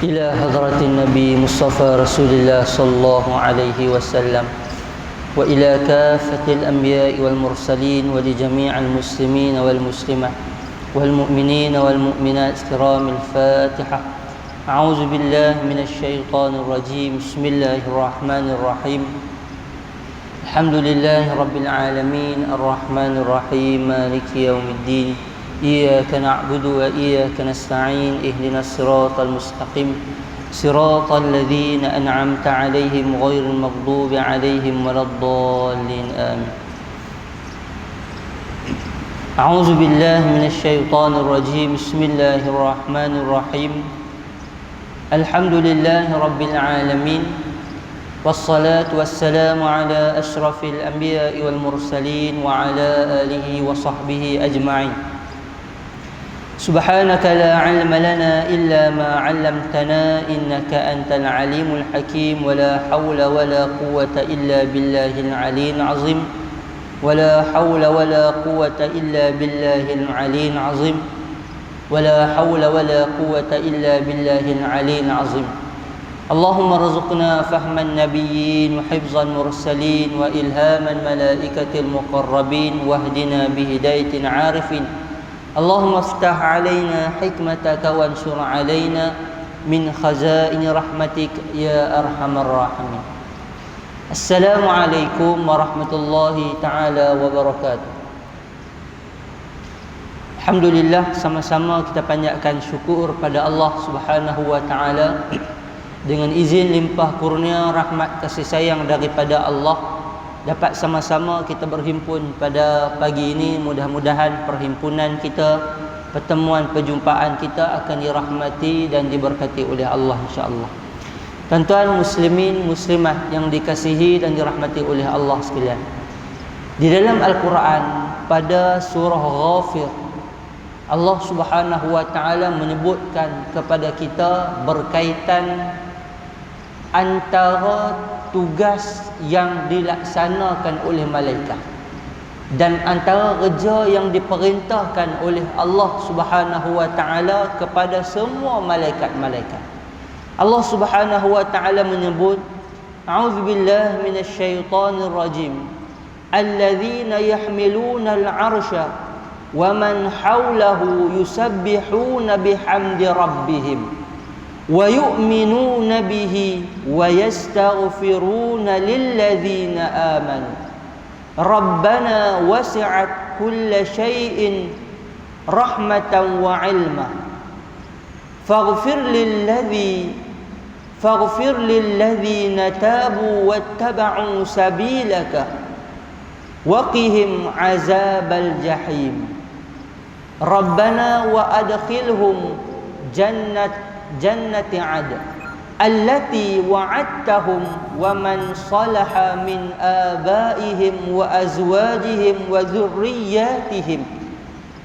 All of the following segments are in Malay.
إلى حضرة النبي مصطفى رسول الله صلى الله عليه وسلم وإلى كافة الأنبياء والمرسلين ولجميع المسلمين والمسلمات والمؤمنين والمؤمنات كرام الفاتحة. أعوذ بالله من الشيطان الرجيم. بسم الله الرحمن الرحيم. الحمد لله رب العالمين الرحمن الرحيم مالك يوم الدين. إياك نعبد وإياك نستعين. اهدنا الصراط المستقيم صراط الذين أنعمت عليهم غير المغضوب عليهم ولا الضالين آمين. أعوذ بالله من الشيطان الرجيم. بسم الله الرحمن الرحيم. الحمد لله رب العالمين والصلاة والسلام على أشرف الأنبياء والمرسلين وعلى آله وصحبه أجمعين. سبحانك لا علم لنا إلا ما علمتنا إنك أنت العليم الحكيم. ولا حول ولا قوة إلا بالله العلي العظيم. ولا حول ولا قوة إلا بالله العلي العظيم. ولا حول ولا قوة إلا بالله العلي العظيم. اللهم ارزقنا فهم النبيين وحفظ المرسلين وإلهام الملائكة المقربين واهدنا بهداية العارفين. اللهم افتح علينا حكمتك وانشر علينا من خزائن رحمتك يا أرحم الراحمين. السلام عليكم ورحمة الله تعالى وبركاته. Alhamdulillah, sama-sama kita panjatkan syukur pada Allah Subhanahu wa taala dengan izin limpah kurnia rahmat kasih sayang daripada Allah dapat sama-sama kita berhimpun pada pagi ini. Mudah-mudahan perhimpunan kita, pertemuan perjumpaan kita akan dirahmati dan diberkati oleh Allah insya-Allah. Tuan-tuan muslimin muslimat yang dikasihi dan dirahmati oleh Allah sekalian. Di dalam Al-Quran pada surah Ghafir, Allah Subhanahu wa taala menyebutkan kepada kita berkaitan antara tugas yang dilaksanakan oleh malaikat dan antara kerja yang diperintahkan oleh Allah Subhanahu wa taala kepada semua malaikat-malaikat. Allah Subhanahu wa taala menyebut, a'udzubillahi minasyaitonir rajim, alladzina yahmiluna al-'arsya wa man hawlahu yusabbihuna bihamdi rabbihim wa yu'minuna bihi wa yastaghfiruna lilladzina amanu rabbana wasi'at kulla shay'in rahmatan wa 'ilma faghfir lilladzina tabu wattaba'u sabilaka waqihim 'azabal jahim rabbana wa adkhilhum jannati 'adn allati wa'adtahum wa man salaha min abaihim wa azwajihim wa dhurriyyatihim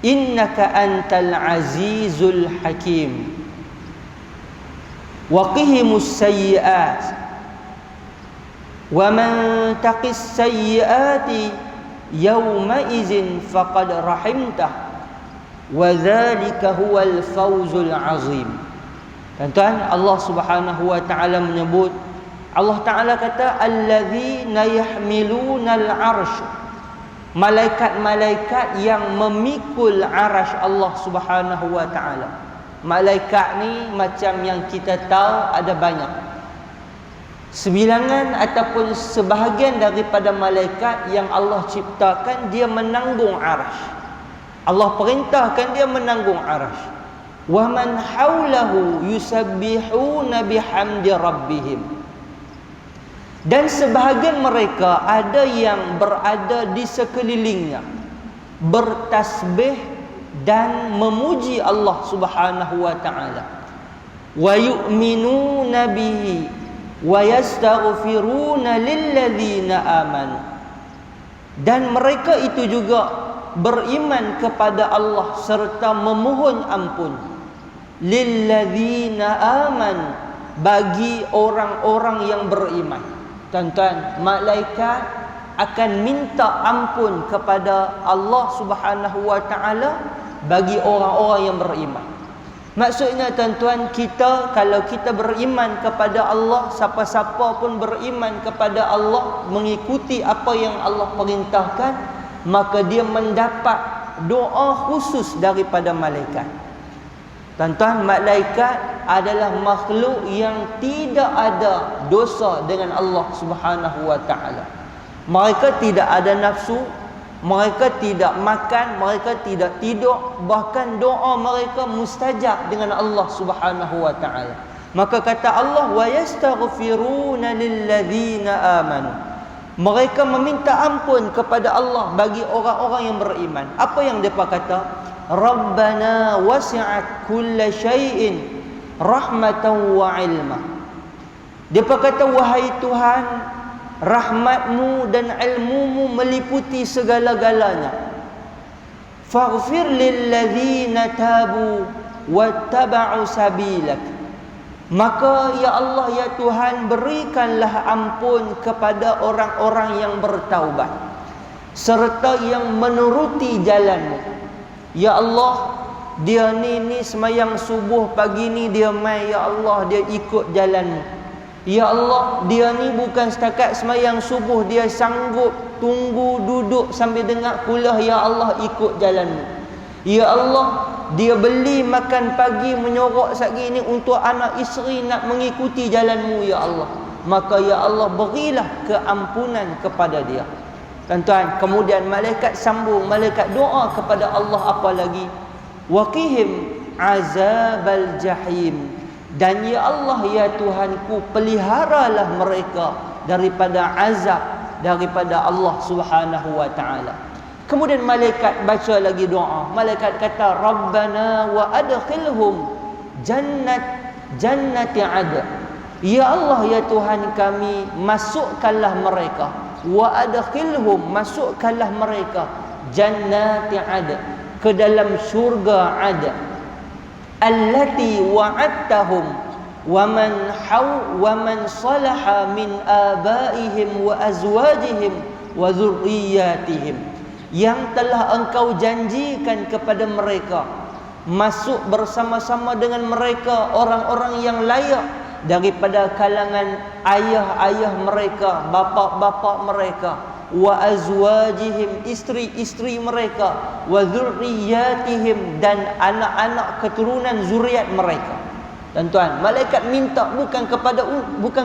innaka antal azizul hakim waqihimus sayyi'at wa man taqis sayyi'ati yawma idzin faqad rahimtah wa dzalika huwal fawzul azim. Tuan-tuan, Allah Subhanahu wa taala menyebut, Allah taala kata alladzina yahmilunal 'arsy, malaikat-malaikat yang memikul arasy Allah Subhanahu wa taala. Malaikat ni macam yang kita tahu ada banyak. Sebilangan ataupun sebahagian daripada malaikat yang Allah ciptakan dia menanggung arasy. Allah perintahkan dia menanggung arasy. Wa man haulahu yusabbihuna bihamdi rabbihim. Dan sebahagian mereka ada yang berada di sekelilingnya bertasbih dan memuji Allah Subhanahu wa taala. Wa yu'minuna bihi wa yastaghfiruna lilladzina amanu. Dan mereka itu juga beriman kepada Allah serta memohon ampun lilladzina aman, bagi orang-orang yang beriman. Tuan-tuan, malaikat akan minta ampun kepada Allah Subhanahu wa taala bagi orang-orang yang beriman. Maksudnya tuan-tuan, kita kalau kita beriman kepada Allah, siapa-siapa pun beriman kepada Allah, mengikuti apa yang Allah perintahkan, maka dia mendapat doa khusus daripada malaikat. Tuan-tuan, malaikat adalah makhluk yang tidak ada dosa dengan Allah Subhanahu wa taala. Mereka tidak ada nafsu, mereka tidak makan, mereka tidak tidur, bahkan doa mereka mustajab dengan Allah Subhanahu wa taala. Maka kata Allah, wa yastaghfiruna lilladzina amanu. Mereka meminta ampun kepada Allah bagi orang-orang yang beriman. Apa yang depa kata? Rabbana wasi'at kulla syai'in rahmatan wa ilma. Depa kata, wahai Tuhan, rahmatmu dan ilmumu meliputi segala-galanya. Faghfir lilladzina tabu wattaba'u sabilak. Maka ya Allah, ya Tuhan, berikanlah ampun kepada orang-orang yang bertaubat serta yang menuruti jalanmu. Ya Allah, dia ni semayang subuh pagi ni dia mai, ya Allah, dia ikut jalanmu. Ya Allah, dia ni bukan setakat semayang subuh, dia sanggup tunggu duduk sambil dengar kuliah, ya Allah, ikut jalanmu. Ya Allah, dia beli makan pagi menyorok sagi ni untuk anak isteri nak mengikuti jalanmu, ya Allah. Maka ya Allah, berilah keampunan kepada dia. Tuan-tuan, kemudian malaikat sambung, malaikat doa kepada Allah apa lagi? Waqihim azabal jahim. Dan ya Allah, ya Tuhanku, peliharalah mereka daripada azab daripada Allah Subhanahu wa taala. Kemudian malaikat baca lagi doa. Malaikat kata, Rabbana wa adkhilhum jannati adn. Ya Allah, ya Tuhan kami, masukkanlah mereka, wa adkhilhum, masukkanlah mereka, jannati adn, ke dalam syurga adn, allati wa'adtahum wa man salaha min abaihim wa azwajihim wa dzurriyyatihim, yang telah engkau janjikan kepada mereka, masuk bersama-sama dengan mereka orang-orang yang layak daripada kalangan ayah-ayah mereka, bapa-bapa mereka, wa azwajihim, isteri-isteri mereka, wa dzurriyyatihim, dan anak-anak keturunan zuriat mereka. Tuan-tuan, malaikat minta bukan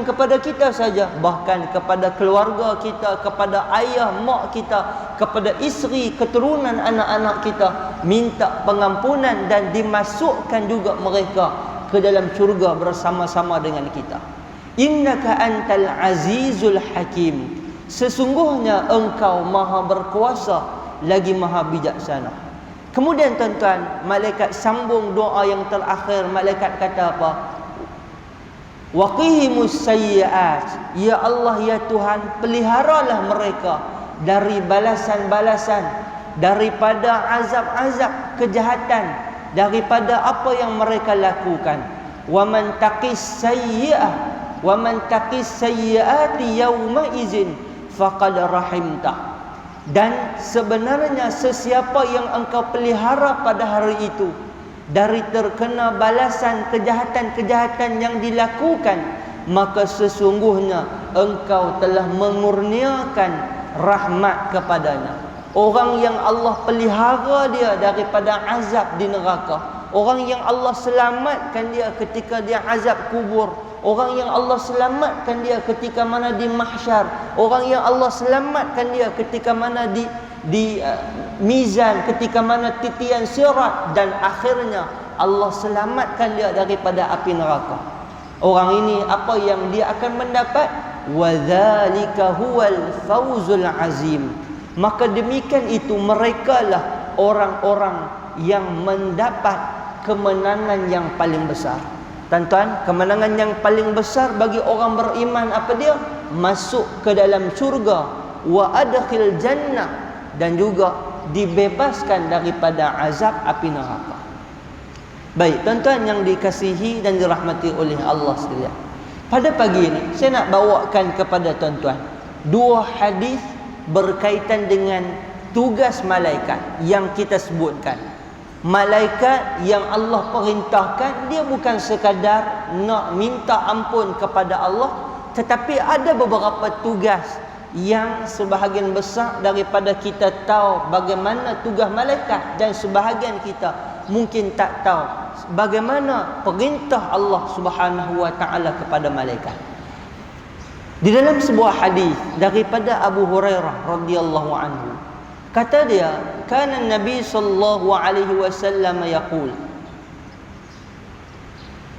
kepada kita saja, bahkan kepada keluarga kita, kepada ayah mak kita, kepada isteri keturunan anak-anak kita, minta pengampunan dan dimasukkan juga mereka ke dalam syurga bersama-sama dengan kita. Innaka antal azizul hakim. Sesungguhnya engkau maha berkuasa lagi maha bijaksana. Kemudian tuan-tuan, malaikat sambung doa yang terakhir. Malaikat kata apa? Waqihimus sayyi'at. Ya Allah, ya Tuhan, peliharalah mereka dari balasan-balasan, daripada azab-azab kejahatan, daripada apa yang mereka lakukan. Wa man taqis sayyi'ati yawma izin faqad rahimtah. Dan sebenarnya sesiapa yang engkau pelihara pada hari itu dari terkena balasan kejahatan-kejahatan yang dilakukan, maka sesungguhnya engkau telah mengurniakan rahmat kepadanya. Orang yang Allah pelihara dia daripada azab di neraka, orang yang Allah selamatkan dia ketika dia azab kubur, orang yang Allah selamatkan dia ketika mana di mahsyar, orang yang Allah selamatkan dia ketika mana di mizan, ketika mana titian sirat, dan akhirnya Allah selamatkan dia daripada api neraka. Orang ini apa yang dia akan mendapat? Wadzalika huwal fawzul azim. Maka demikian itu merekalah orang-orang yang mendapat kemenangan yang paling besar. Tuan-tuan, kemenangan yang paling besar bagi orang beriman apa dia? Masuk ke dalam syurga, wa adkhil jannah, dan juga dibebaskan daripada azab api neraka. Baik, tuan-tuan yang dikasihi dan dirahmati oleh Allah sekalian, pada pagi ini saya nak bawakan kepada tuan-tuan dua hadis berkaitan dengan tugas malaikat yang kita sebutkan. Malaikat yang Allah perintahkan, dia bukan sekadar nak minta ampun kepada Allah, tetapi ada beberapa tugas yang sebahagian besar daripada kita tahu bagaimana tugas malaikat, dan sebahagian kita mungkin tak tahu bagaimana perintah Allah Subhanahu wa taala kepada malaikat. Di dalam sebuah hadis daripada Abu Hurairah radhiyallahu anhu, kata dia, kana Nabi sallallahu alaihi wasallam yaqul,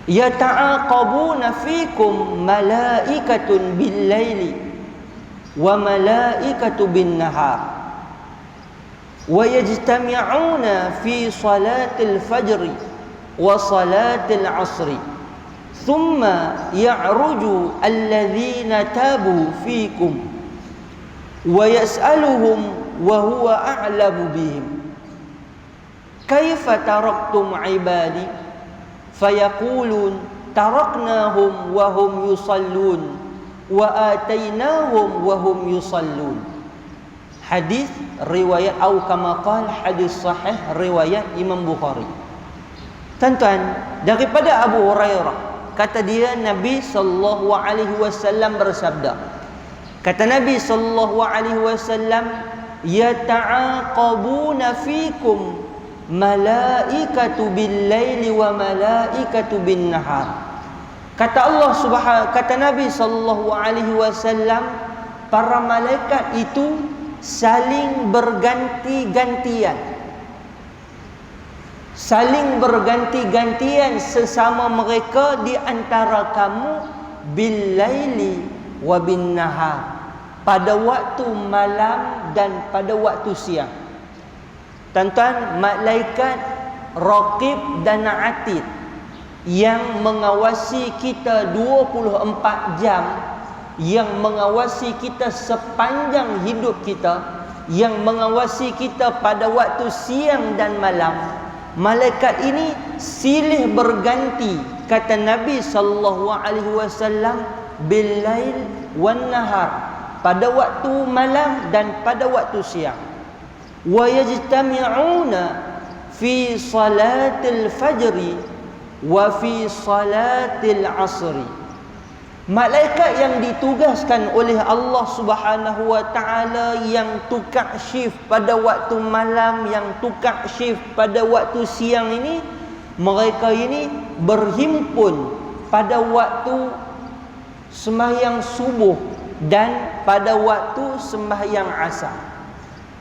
yata'aqabuna fikum malaikatun bil-laili wa malaikatu bin-nahar wa yajtami'una fi salatil fajri wa salatil 'asri thumma ya'ruju alladhina tabu fikum wa yas'aluhum wa huwa a'lamu bihim, kaifa taraktum 'ibadi fayaqulun taraknahum wa hum yusallun wa atainahum wa hum yusallun. Hadis riwayat atau kama qala hadis sahih riwayat Imam Bukhari. Tuan-tuan, daripada Abu Hurairah, kata dia Nabi sallallahu alaihi wasallam bersabda, kata Nabi sallallahu alaihi wasallam, yata'aqabuna fikum malaikatu bil-laili wa malaikatu bin-nahar. Kata Allah kata Nabi sallallahu alaihi wasallam, para malaikat itu saling berganti-gantian. Saling berganti-gantian sesama mereka di antara kamu bil-laili wa bin-nahar, pada waktu malam dan pada waktu siang. Tuan-tuan, malaikat Raqib dan Atid yang mengawasi kita 24 jam, yang mengawasi kita sepanjang hidup kita, yang mengawasi kita pada waktu siang dan malam. Malaikat ini silih berganti, kata Nabi sallallahu alaihi wasallam, bil-lail wan nahar, pada waktu malam dan pada waktu siang. Wa yajtami'una fi salatil fajri wa fi salatil asri. Malaikat yang ditugaskan oleh Allah Subhanahu wa taala, yang tukar shift pada waktu malam, yang tukar shift pada waktu siang ini, mereka ini berhimpun pada waktu sembahyang subuh dan pada waktu sembahyang asar.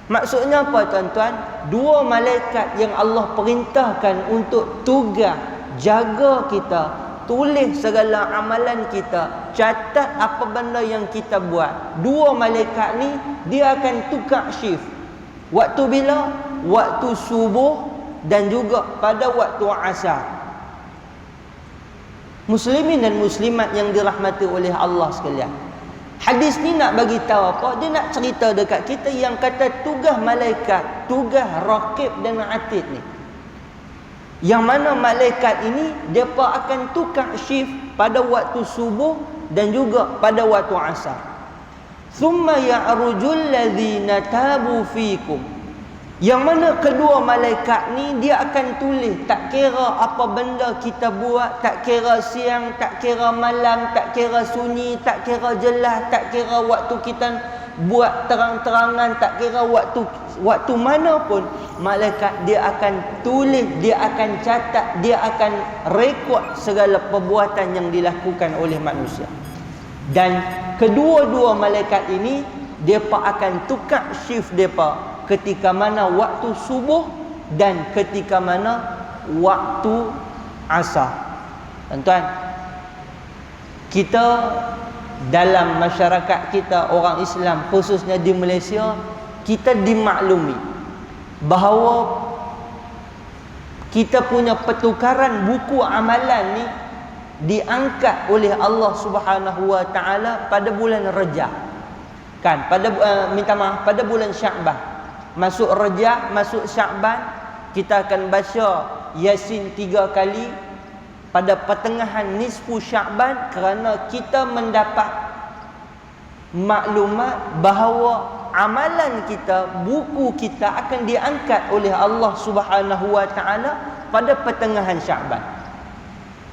Maksudnya apa, tuan-tuan? Dua malaikat yang Allah perintahkan untuk tugas jaga kita, tulis segala amalan kita, catat apa benda yang kita buat. Dua malaikat ni dia akan tukar shift. Waktu bila? Waktu subuh dan juga pada waktu asar. Muslimin dan muslimat yang dirahmati oleh Allah sekalian, hadis ni nak bagi tahu apa? Dia nak cerita dekat kita yang kata tugas malaikat, tugas Raqib dan Atid ni, yang mana malaikat ini depa akan tukar shift pada waktu subuh dan juga pada waktu asar. Thumma ya'rujul ladzina tabu fikum, yang mana kedua malaikat ni dia akan tulis, tak kira apa benda kita buat, tak kira siang, tak kira malam, tak kira sunyi, tak kira jelas, tak kira waktu kita buat terang-terangan, tak kira waktu mana pun, malaikat dia akan tulis, dia akan catat, dia akan rekod segala perbuatan yang dilakukan oleh manusia. Dan kedua-dua malaikat ini depa akan tukar shift depa ketika mana waktu subuh dan ketika mana waktu asar. Tuan-tuan, kita dalam masyarakat kita orang Islam, khususnya di Malaysia, kita dimaklumi bahawa kita punya pertukaran buku amalan ni diangkat oleh Allah Subhanahu wa taala pada bulan Rejab. Kan, pada bulan Sya'ban. Masuk Rejab, masuk Sya'ban, kita akan baca Yasin 3 kali pada pertengahan nisfu Sya'ban, kerana kita mendapat maklumat bahawa amalan kita, buku kita akan diangkat oleh Allah Subhanahu wa taala pada pertengahan Syaban.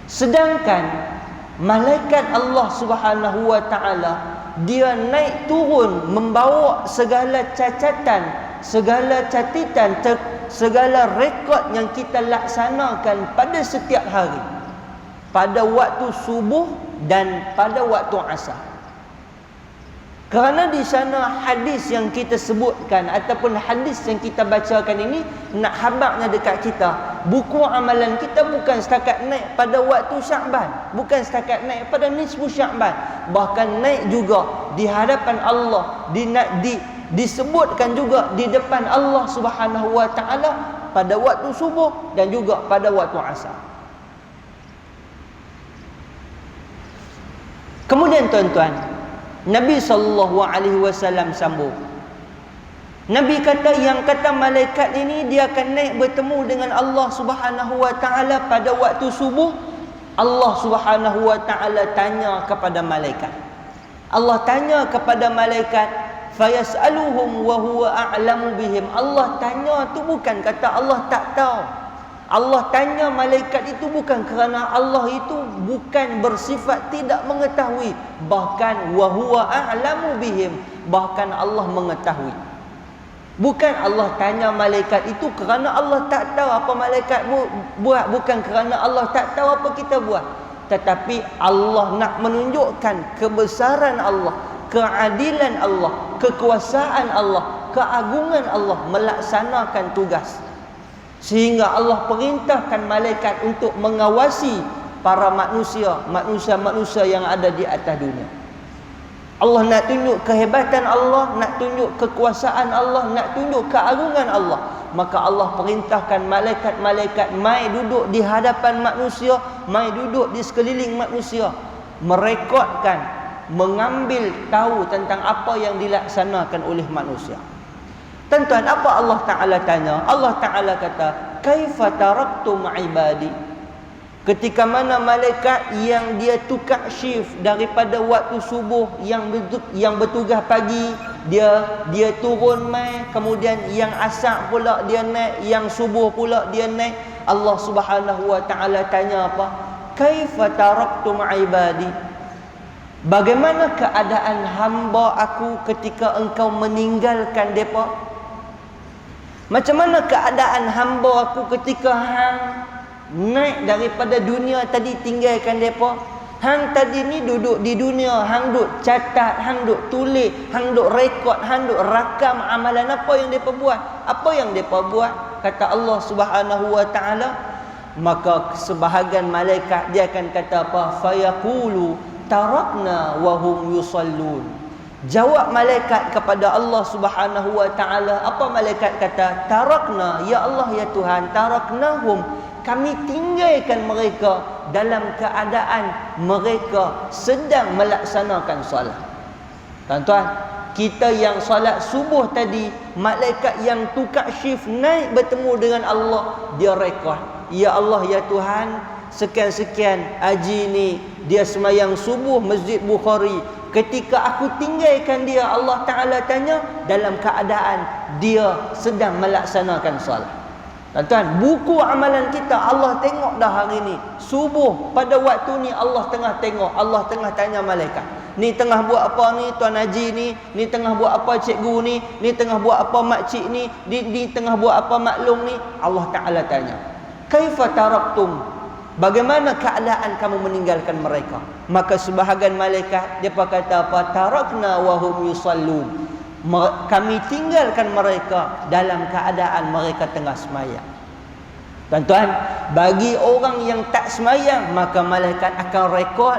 Sedangkan malaikat Allah Subhanahu wa taala dia naik turun membawa segala cacatan, segala catatan, segala rekod yang kita laksanakan pada setiap hari, pada waktu subuh dan pada waktu asar. Kerana di sana hadis yang kita sebutkan ataupun hadis yang kita bacakan ini nak habaknya dekat kita, buku amalan kita bukan setakat naik pada waktu Syaban, bukan setakat naik pada nisfu Syaban, bahkan naik juga di hadapan Allah, disebutkan juga di depan Allah Subhanahu wa taala pada waktu subuh dan juga pada waktu asar. Kemudian tuan-tuan, Nabi SAW sambung. Nabi kata, yang kata malaikat ini dia akan naik bertemu dengan Allah Subhanahu wa taala pada waktu subuh. Allah Subhanahu wa taala tanya kepada malaikat. Allah tanya kepada malaikat, fayas'aluhum wa huwa a'lamu bihim. Allah tanya tu bukan kata Allah tak tahu. Allah tanya malaikat itu bukan kerana Allah itu bukan bersifat tidak mengetahui, bahkan wa huwa a'lamu bihim, bahkan Allah mengetahui. Bukan Allah tanya malaikat itu kerana Allah tak tahu apa malaikat buat, bukan kerana Allah tak tahu apa kita buat, tetapi Allah nak menunjukkan kebesaran Allah, keadilan Allah, kekuasaan Allah, keagungan Allah melaksanakan tugas. Sehingga Allah perintahkan malaikat untuk mengawasi para manusia yang ada di atas dunia. Allah nak tunjuk kehebatan Allah, nak tunjuk kekuasaan Allah, nak tunjuk keagungan Allah. Maka Allah perintahkan malaikat-malaikat mai duduk di hadapan manusia, mai duduk di sekeliling manusia, merekodkan, mengambil tahu tentang apa yang dilaksanakan oleh manusia. Tuan-tuan, apa Allah Ta'ala tanya? Allah Ta'ala kata, kaifa taraktum ibadi? Ketika mana malaikat yang dia tukar shift daripada waktu subuh yang bertugas pagi, dia turun mai, kemudian yang asar pula dia naik, yang subuh pula dia naik. Allah Subhanahu wa taala tanya apa? Kaifa taraktum ibadi? Bagaimana keadaan hamba aku ketika engkau meninggalkan depa? Macam mana keadaan hamba aku ketika hang naik daripada dunia tadi, tinggalkan depa? Hang tadi ni duduk di dunia, hang duk catat, hang duk tulis, hang duk rekod, hang duk rakam amalan apa yang depa buat. Apa yang depa buat? Kata Allah Subhanahu wa taala, maka sebahagian malaikat dia akan kata apa? Fayaqulu tarakna wa hum yusallun. Jawab malaikat kepada Allah Subhanahu wa taala, apa malaikat kata? Tarakna, ya Allah ya Tuhan, taraknahum, kami tinggalkan mereka dalam keadaan mereka sedang melaksanakan solat. Tuan-tuan, kita yang solat subuh tadi, malaikat yang tukar shift naik bertemu dengan Allah, dia rekod, ya Allah ya Tuhan, sekian-sekian haji ni dia semayang subuh Masjid Bukhari. Ketika aku tinggalkan dia, Allah Ta'ala tanya, dalam keadaan dia sedang melaksanakan solat. Tuan-tuan, buku amalan kita Allah tengok dah hari ni. Subuh pada waktu ni Allah tengah tengok, Allah tengah tanya malaikat, ni tengah buat apa ni Tuan Haji ni tengah buat apa cikgu ni tengah buat apa makcik ni tengah buat apa maklum ni. Allah Ta'ala tanya, kaifa taraktum? Bagaimana keadaan kamu meninggalkan mereka? Maka sebahagian malaikat depa kata apa? Tarakna wa hum yusallun. Kami tinggalkan mereka dalam keadaan mereka tengah sembahyang. Tuan-tuan, bagi orang yang tak sembahyang, maka malaikat akan rekod,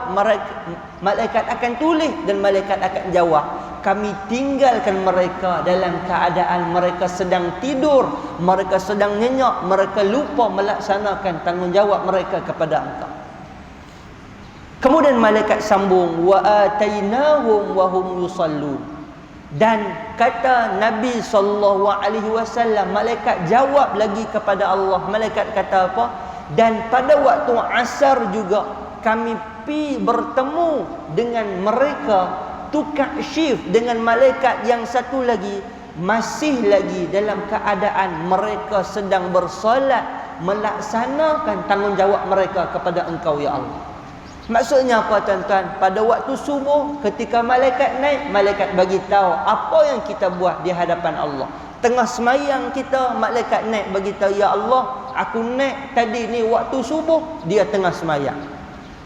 malaikat akan tulis dan malaikat akan jawab. Kami tinggalkan mereka dalam keadaan mereka sedang tidur, mereka sedang nyenyak, mereka lupa melaksanakan tanggungjawab mereka kepada engkau. Kemudian malaikat sambung, wa atainahum wa hum yusallun. Dan kata Nabi SAW, malaikat jawab lagi kepada Allah. Malaikat kata apa? Dan pada waktu asar juga kami bertemu dengan mereka tukar shift dengan malaikat yang satu lagi masih lagi dalam keadaan mereka sedang bersolat, melaksanakan tanggungjawab mereka kepada Engkau ya Allah. Maksudnya apa tuan-tuan? Pada waktu subuh ketika malaikat naik, malaikat bagi tahu apa yang kita buat di hadapan Allah. Tengah semayang kita, malaikat naik bagi tahu, ya Allah, aku naik tadi ni waktu subuh, dia tengah semayang.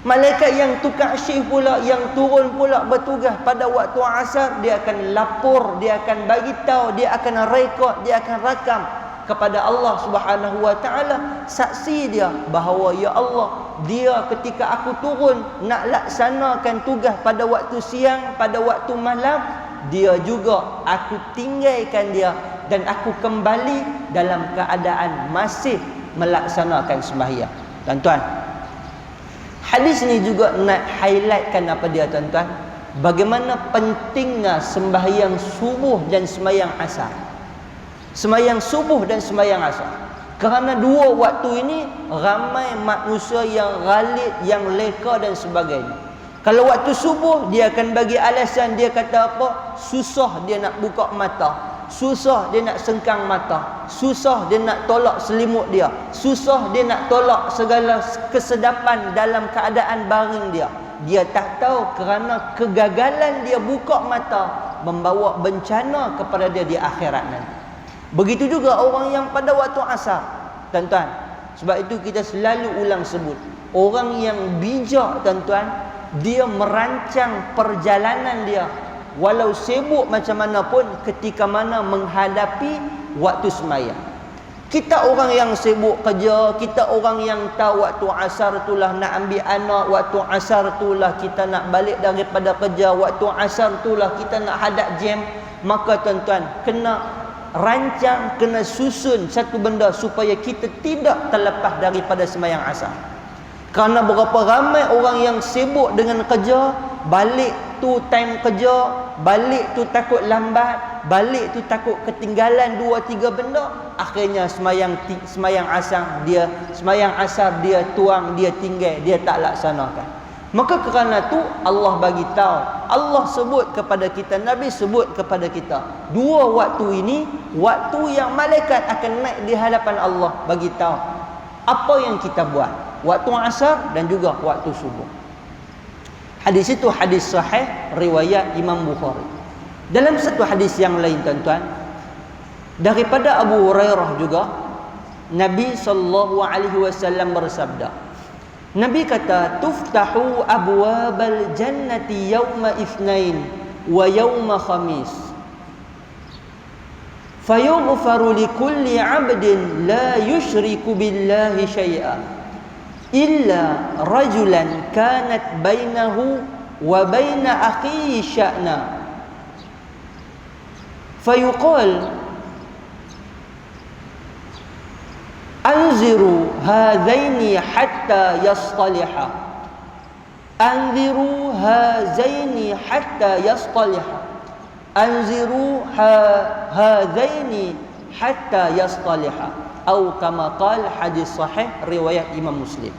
Malaikat yang tukar shift pula, yang turun pula bertugas pada waktu asar, dia akan lapor, dia akan bagi tahu, dia akan rekod, dia akan rakam kepada Allah Subhanahu wa taala, saksi dia bahawa ya Allah, dia ketika aku turun nak laksanakan tugas pada waktu siang, pada waktu malam, dia juga aku tinggalkan dia dan aku kembali dalam keadaan masih melaksanakan sembahyang. Tuan-tuan, hadis ni juga nak highlightkan apa dia tuan-tuan? Bagaimana pentingnya sembahyang subuh dan sembahyang asar. Sembahyang subuh dan sembahyang asar. Kerana dua waktu ini ramai manusia yang ghalid, yang leka dan sebagainya. Kalau waktu subuh dia akan bagi alasan, dia kata apa? Susah dia nak buka mata, susah dia nak sengkang mata, susah dia nak tolak selimut dia, susah dia nak tolak segala kesedapan dalam keadaan baring dia. Dia tak tahu kerana kegagalan dia buka mata membawa bencana kepada dia di akhirat nanti. Begitu juga orang yang pada waktu asar, tuan-tuan. Sebab itu kita selalu ulang sebut, orang yang bijak tuan-tuan, dia merancang perjalanan dia walau sibuk macam mana pun ketika mana menghadapi waktu sembahyang. Kita orang yang sibuk kerja, kita orang yang tahu waktu asar itulah nak ambil anak, waktu asar itulah kita nak balik daripada kerja, waktu asar itulah kita nak hadap jam. Maka tuan-tuan, kena rancang, kena susun satu benda supaya kita tidak terlepas daripada sembahyang asar. Kerana berapa ramai orang yang sibuk dengan kerja, balik tu time kerja, balik tu takut lambat, balik tu takut ketinggalan 2-3 benda, akhirnya sembahyang asar dia tuang, dia tinggal, dia tak laksanakan. Maka kerana tu Allah bagi tahu, Allah sebut kepada kita, Nabi sebut kepada kita, dua waktu ini waktu yang malaikat akan naik di hadapan Allah bagi tahu apa yang kita buat, waktu asar dan juga waktu subuh. Hadis itu hadis sahih riwayat Imam Bukhari. Dalam satu hadis yang lain tuan-tuan, daripada Abu Hurairah juga, Nabi SAW bersabda, Nabi kata, tuftahu abwabal jannati yawma ithnain wa yawma khamis, fayughfaru likulli abdin la yushriku billahi syai'an illa rajulan kanat bainahu wa baina akhihi sya'na, fayuqal anziru hadzaini hatta yastaliha, anziru hadzaini hatta yastaliha, anziru hadzaini hatta yastaliha, atau kama qala, hadis sahih riwayat Imam Muslim.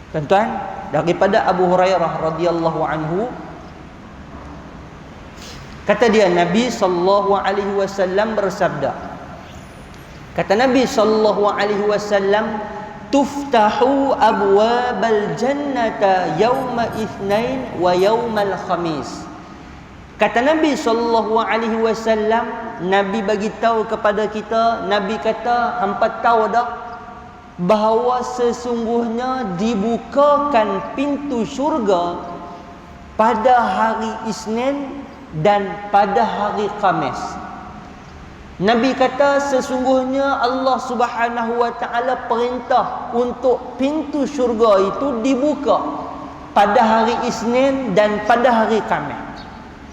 Tuan-tuan, daripada Abu Hurairah radhiyallahu anhu, kata dia, Nabi sallallahu alaihi wasallam bersabda, kata Nabi sallallahu alaihi wasallam, tuftahu abwabal jannata yauma itsnain wa yaumal khamis. Kata Nabi sallallahu alaihi wasallam, Nabi bagi tahu kepada kita, Nabi kata, hampa tahu dah bahawa sesungguhnya dibukakan pintu syurga pada hari Isnin dan pada hari Khamis. Nabi kata sesungguhnya Allah Subhanahu wa taala perintah untuk pintu syurga itu dibuka pada hari Isnin dan pada hari Khamis.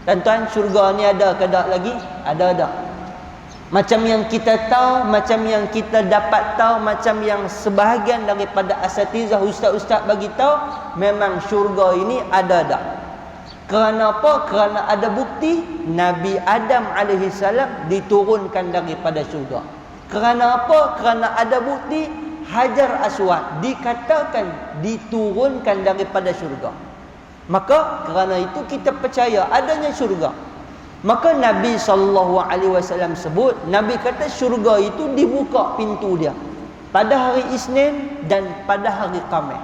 Tuan-tuan, syurga ni ada ke tak lagi? Ada dah. Macam yang kita tahu, macam yang kita dapat tahu, macam yang sebahagian daripada asatizah, ustaz-ustaz bagi tahu, memang syurga ini ada dah. Kerana apa? Kerana ada bukti Nabi Adam AS diturunkan daripada syurga. Kerana apa? Kerana ada bukti Hajar Aswad dikatakan diturunkan daripada syurga. Maka kerana itu kita percaya adanya syurga. Maka Nabi SAW sebut, Nabi kata syurga itu dibuka pintu dia pada hari Isnin dan pada hari Khamis.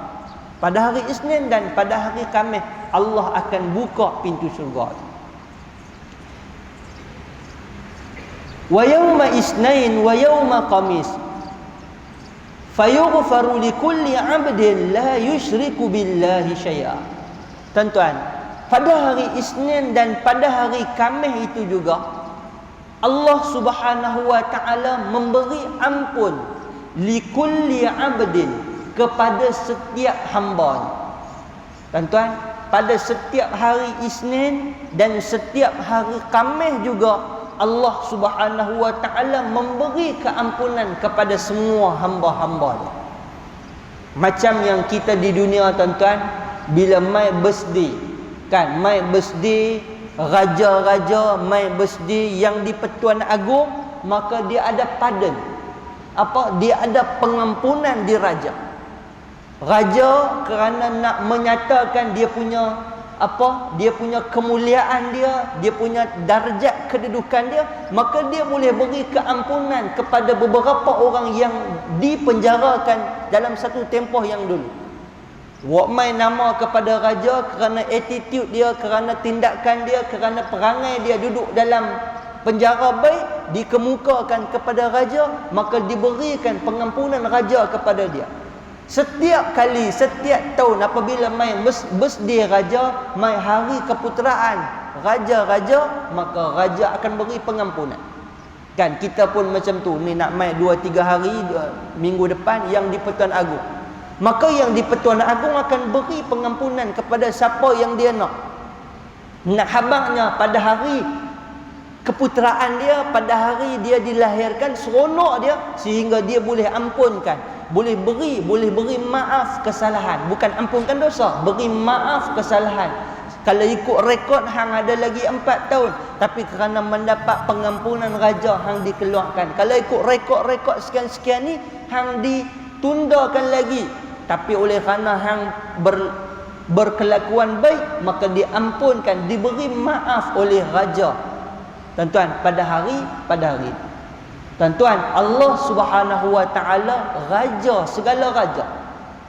Pada hari Isnin dan pada hari Khamis Allah akan buka pintu syurga. Wa yawma isnain wa yawma khamis fayughfaru likulli 'abdin la yusyriku billahi syai'a. Tuan-tuan, pada hari Isnin dan pada hari Khamis itu juga Allah Subhanahu wa taala memberi ampun likulli 'abdin kepada setiap hamba. Tuan-tuan, pada setiap hari Isnin dan setiap hari Khamis juga Allah Subhanahu wa taala memberi keampunan kepada semua hamba-hamba dia. Macam yang kita di dunia, tuan-tuan, bila mai birthday, kan, mai birthday raja-raja, mai birthday yang di Pertuan Agong, maka dia ada pardon. Apa? Dia ada pengampunan di raja. Raja kerana nak menyatakan dia punya dia punya kemuliaan dia punya darjat kedudukan dia, maka dia boleh beri keampunan kepada beberapa orang yang dipenjarakan dalam satu tempoh yang dulu. Wak mai nama kepada raja kerana attitude dia, kerana tindakan dia, kerana perangai dia duduk dalam penjara baik, dikemukakan kepada raja, maka diberikan pengampunan raja kepada dia. Setiap kali, setiap tahun apabila mai birthday raja, mai hari keputeraan raja-raja, maka raja akan beri pengampunan. Kan kita pun macam tu, ni nak mai 2-3 hari minggu depan yang di Pertuan Agong. Maka yang di Pertuan Agong akan beri pengampunan kepada siapa yang dia nak. Nak habangnya pada hari keputeraan dia, pada hari dia dilahirkan, seronok dia sehingga dia boleh ampunkan, boleh beri maaf kesalahan, bukan ampunkan dosa, beri maaf kesalahan. Kalau ikut rekod hang ada lagi 4 tahun, tapi kerana mendapat pengampunan raja hang dikeluarkan. Kalau ikut rekod-rekod sekian-sekian ni hang ditundakan lagi, tapi oleh kerana hang berkelakuan baik, maka diampunkan, diberi maaf oleh raja. Tuan-tuan, pada hari tuan-tuan, Allah Subhanahu wa taala raja, segala raja.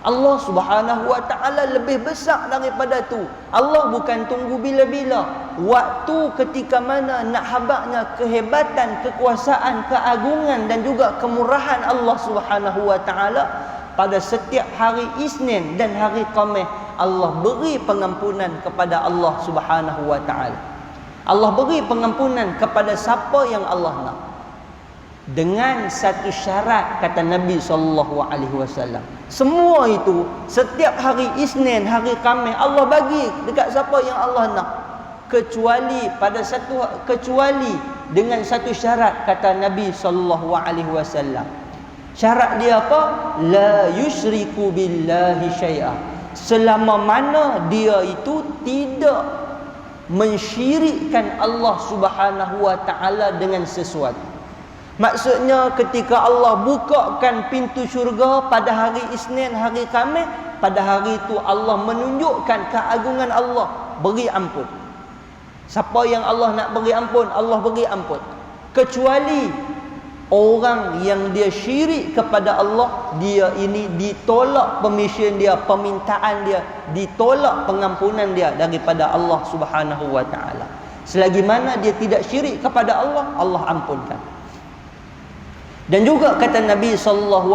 Allah Subhanahu wa taala lebih besar daripada tu. Allah bukan tunggu bila-bila. Waktu ketika mana nak habaknya kehebatan, kekuasaan, keagungan dan juga kemurahan Allah Subhanahu wa taala, pada setiap hari Isnin dan hari Khamis Allah beri pengampunan kepada Allah Subhanahu wa taala. Allah beri pengampunan kepada siapa yang Allah nak, dengan satu syarat, kata Nabi SAW. Semua itu setiap hari Isnin, hari Khamis Allah bagi dekat siapa yang Allah nak, kecuali dengan satu syarat, kata Nabi SAW. Syarat dia apa? La yusyriku billahi syai'a. Selama mana dia itu tidak mensyirikkan Allah Subhanahu wa taala dengan sesuatu. Maksudnya ketika Allah bukakan pintu syurga pada hari Isnin, hari Khamis, pada hari itu Allah menunjukkan keagungan Allah, beri ampun. Siapa yang Allah nak beri ampun, Allah beri ampun. Kecuali orang yang dia syirik kepada Allah, dia ini ditolak permission dia, permintaan dia, ditolak pengampunan dia daripada Allah Subhanahu wa taala. Selagi mana dia tidak syirik kepada Allah, Allah ampunkan. Dan juga kata Nabi SAW,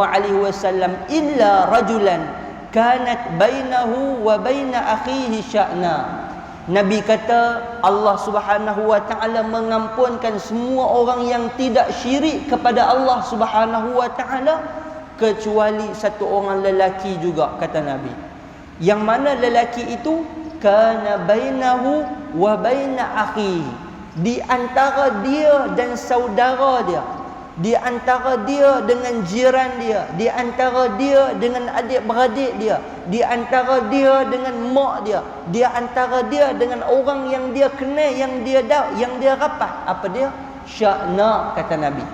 illa rajulan kanat bainahu wa baina akhihi sya'na. Nabi kata Allah Subhanahu wa taala mengampunkan semua orang yang tidak syirik kepada Allah Subhanahu wa taala, kecuali satu orang lelaki juga, kata Nabi. Yang mana lelaki itu kana bainahu wa baina akhihi, di antara dia dan saudara dia, di antara dia dengan jiran dia, di antara dia dengan adik-beradik dia, di antara dia dengan mak dia, di antara dia dengan orang yang dia kenal, yang dia rapat. Apa dia? Sya'na, kata Nabi.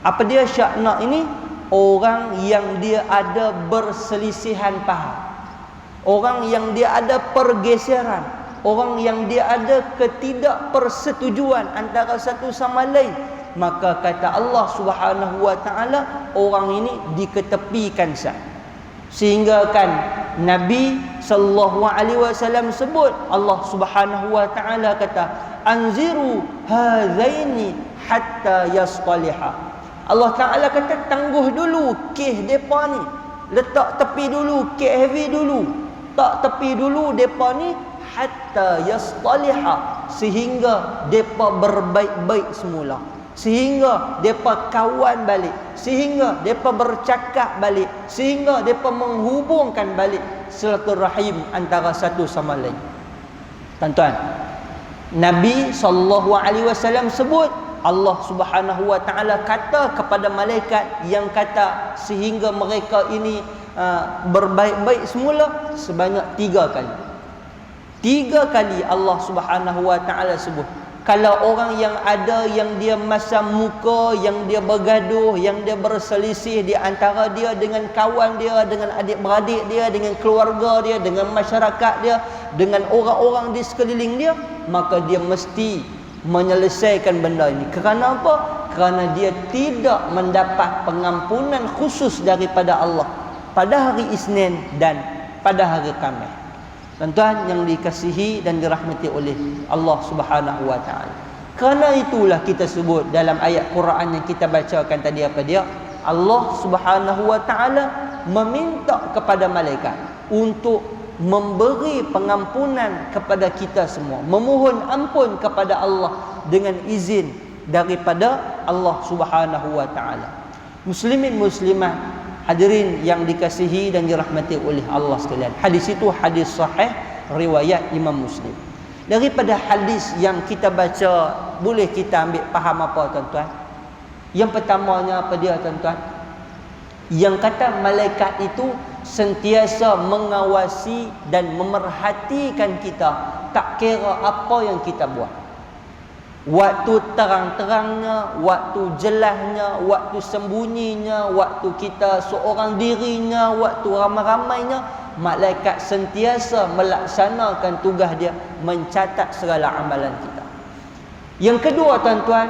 Apa dia sya'na ini? Orang yang dia ada berselisihan faham, orang yang dia ada pergeseran, orang yang dia ada ketidakpersetujuan antara satu sama lain, maka kata Allah Subhanahu wa taala, orang ini diketepikan sah. Sehingga kan Nabi sallallahu alaihi wasallam sebut, Allah Subhanahu wa taala kata, anziru hadzaini hatta yasqaliha. Allah taala kata, tangguh dulu kes depa ni, letak tepi dulu kes heavy dulu, tak tepi dulu depa ni hatta yasqaliha, sehingga depa berbaik-baik semula, sehingga depa kawan balik, sehingga depa bercakap balik, sehingga depa menghubungkan balik silaturahim antara satu sama lain. Tuan-tuan, Nabi SAW sebut, Allah Subhanahu wa taala kata kepada malaikat yang kata sehingga mereka ini berbaik-baik semula sebanyak 3 kali. 3 kali Allah Subhanahu wa taala sebut. Kalau orang yang ada yang dia masam muka, yang dia bergaduh, yang dia berselisih di antara dia dengan kawan dia, dengan adik-beradik dia, dengan keluarga dia, dengan masyarakat dia, dengan orang-orang di sekeliling dia, maka dia mesti menyelesaikan benda ini. Kerana apa? Kerana dia tidak mendapat pengampunan khusus daripada Allah pada hari Isnin dan pada hari Khamis. Tuan-tuan yang dikasihi dan dirahmati oleh Allah Subhanahu wa taala. Kerana itulah kita sebut dalam ayat Quran yang kita bacakan tadi apa dia? Allah Subhanahu wa taala meminta kepada malaikat untuk memberi pengampunan kepada kita semua, memohon ampun kepada Allah dengan izin daripada Allah Subhanahu wa taala. Muslimin muslimat, hadirin yang dikasihi dan dirahmati oleh Allah sekalian. Hadis itu hadis sahih riwayat Imam Muslim. Daripada hadis yang kita baca, boleh kita ambil faham apa tuan-tuan? Yang pertamanya apa dia tuan-tuan? Yang kata malaikat itu sentiasa mengawasi dan memerhatikan kita, tak kira apa yang kita buat. Waktu terang-terangnya, waktu jelasnya, waktu sembunyinya, waktu kita seorang dirinya, waktu ramai-ramainya, malaikat sentiasa melaksanakan tugas dia, mencatat segala amalan kita. Yang kedua tuan-tuan,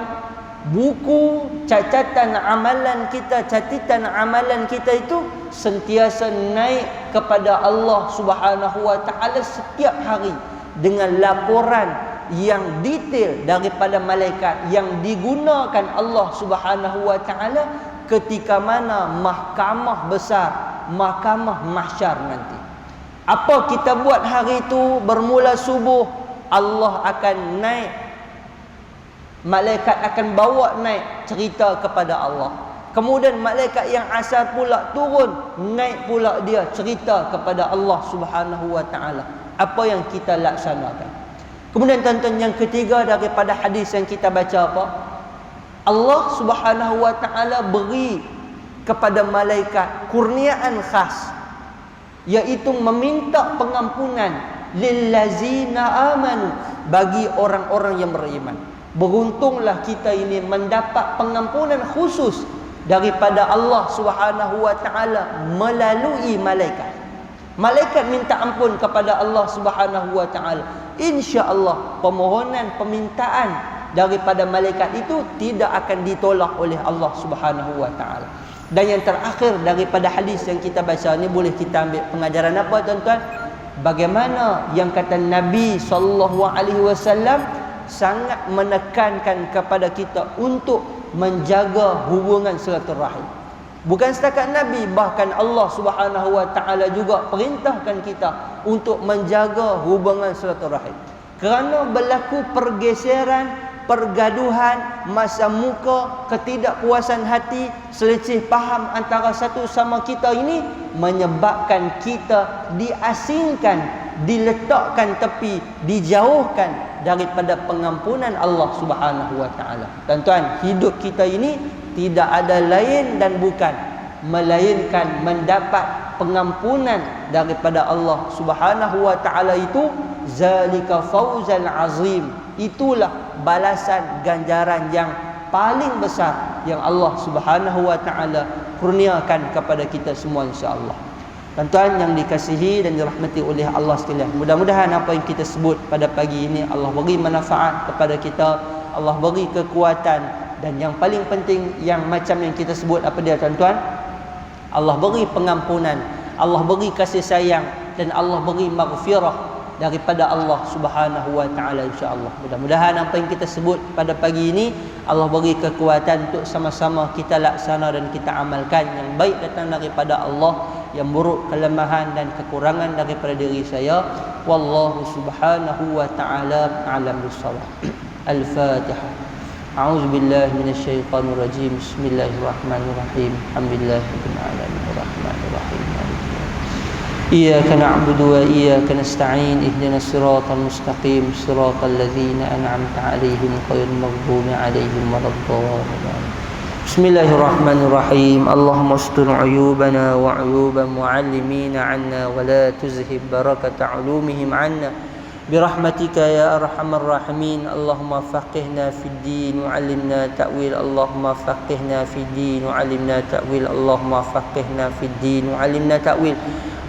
buku catatan amalan kita, catatan amalan kita itu sentiasa naik kepada Allah Subhanahu wa taala setiap hari dengan laporan yang detail daripada malaikat yang digunakan Allah Subhanahu wa taala ketika mana mahkamah besar, mahkamah mahsyar nanti. Apa kita buat hari itu bermula subuh, Allah akan naik, malaikat akan bawa naik cerita kepada Allah. Kemudian malaikat yang asar pula turun, naik pula dia cerita kepada Allah Subhanahu wa taala apa yang kita laksanakan. Kemudian tuan-tuan yang ketiga daripada hadis yang kita baca apa? Allah Subhanahu wa taala beri kepada malaikat kurniaan khas, iaitu meminta pengampunan lillazina amanu, bagi orang-orang yang beriman. Beruntunglah kita ini mendapat pengampunan khusus daripada Allah Subhanahu wa taala melalui malaikat. Malaikat minta ampun kepada Allah Subhanahu wa taala. Insya-Allah permohonan permintaan daripada malaikat itu tidak akan ditolak oleh Allah Subhanahu wa taala. Dan yang terakhir daripada hadis yang kita baca ni, boleh kita ambil pengajaran apa tuan-tuan? Bagaimana yang kata Nabi sallallahu alaihi wasallam sangat menekankan kepada kita untuk menjaga hubungan silaturahim. Bukan setakat Nabi, bahkan Allah Subhanahu wa taala juga perintahkan kita untuk menjaga hubungan silaturahim. Kerana berlaku pergeseran, pergaduhan, masa muka, ketidakpuasan hati, selisih faham antara satu sama kita ini menyebabkan kita diasingkan, diletakkan tepi, dijauhkan daripada pengampunan Allah Subhanahu wa taala. Tuan-tuan, hidup kita ini tidak ada lain dan bukan melainkan mendapat pengampunan daripada Allah Subhanahu wa taala itu. Zalika fauzan azim, itulah balasan ganjaran yang paling besar yang Allah Subhanahu wa taala kurniakan kepada kita semua insya-Allah. Tuan-tuan yang dikasihi dan dirahmati oleh Allah sekalian, mudah-mudahan apa yang kita sebut pada pagi ini Allah beri manfaat kepada kita, Allah beri kekuatan, dan yang paling penting yang macam yang kita sebut apa dia tuan-tuan? Allah beri pengampunan, Allah beri kasih sayang, dan Allah beri maghfirah daripada Allah Subhanahu wa taala, insya-Allah. Mudah-mudahan apa yang kita sebut pada pagi ini Allah beri kekuatan untuk sama-sama kita laksana dan kita amalkan. Yang baik datang daripada Allah, yang buruk kelemahan dan kekurangan daripada diri saya. Wallahu subhanahu wa ta'ala a'lam bissawab. Al-Fatihah. A'udzu billahi minasyaitonir rajim. Bismillahirrahmanirrahim. Alhamdulillahirabbil alamin arrahmanir rahim. إياك نعبد وإياك نستعين اهدنا الصراط المستقيم صراط الذين أنعمت عليهم غير المغضوب عليهم ولا الضالين بسم الله الرحمن الرحيم اللهم استر عيوبنا وعيوب معلمين عنا ولا تذهب بركة علومهم عنا برحمتك يا أرحم الراحمين اللهم فقهنا في الدين وعلمنا تأويل اللهم فقهنا في الدين وعلمنا تأويل اللهم فقهنا في الدين وعلمنا تأويل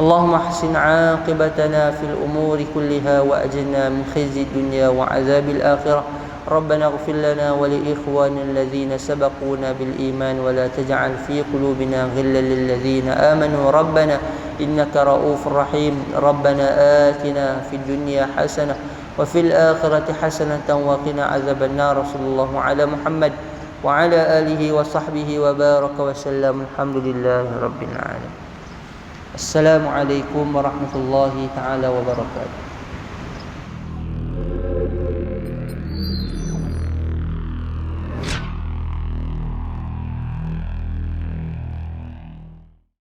اللهم احسن عاقبتنا في الأمور كلها وأجرنا من خزي الدنيا وعذاب الآخرة ربنا اغفر لنا ولإخواننا الذين سبقونا بالإيمان ولا تجعل في قلوبنا غلا للذين آمنوا ربنا إنك رؤوف رحيم ربنا آتنا في الدنيا حسنة وفي الآخرة حسنة وقنا عذاب النار صلى الله على محمد وعلى آله وصحبه وبارك وسلم الحمد لله رب العالمين. Assalamualaikum warahmatullahi taala wabarakatuh.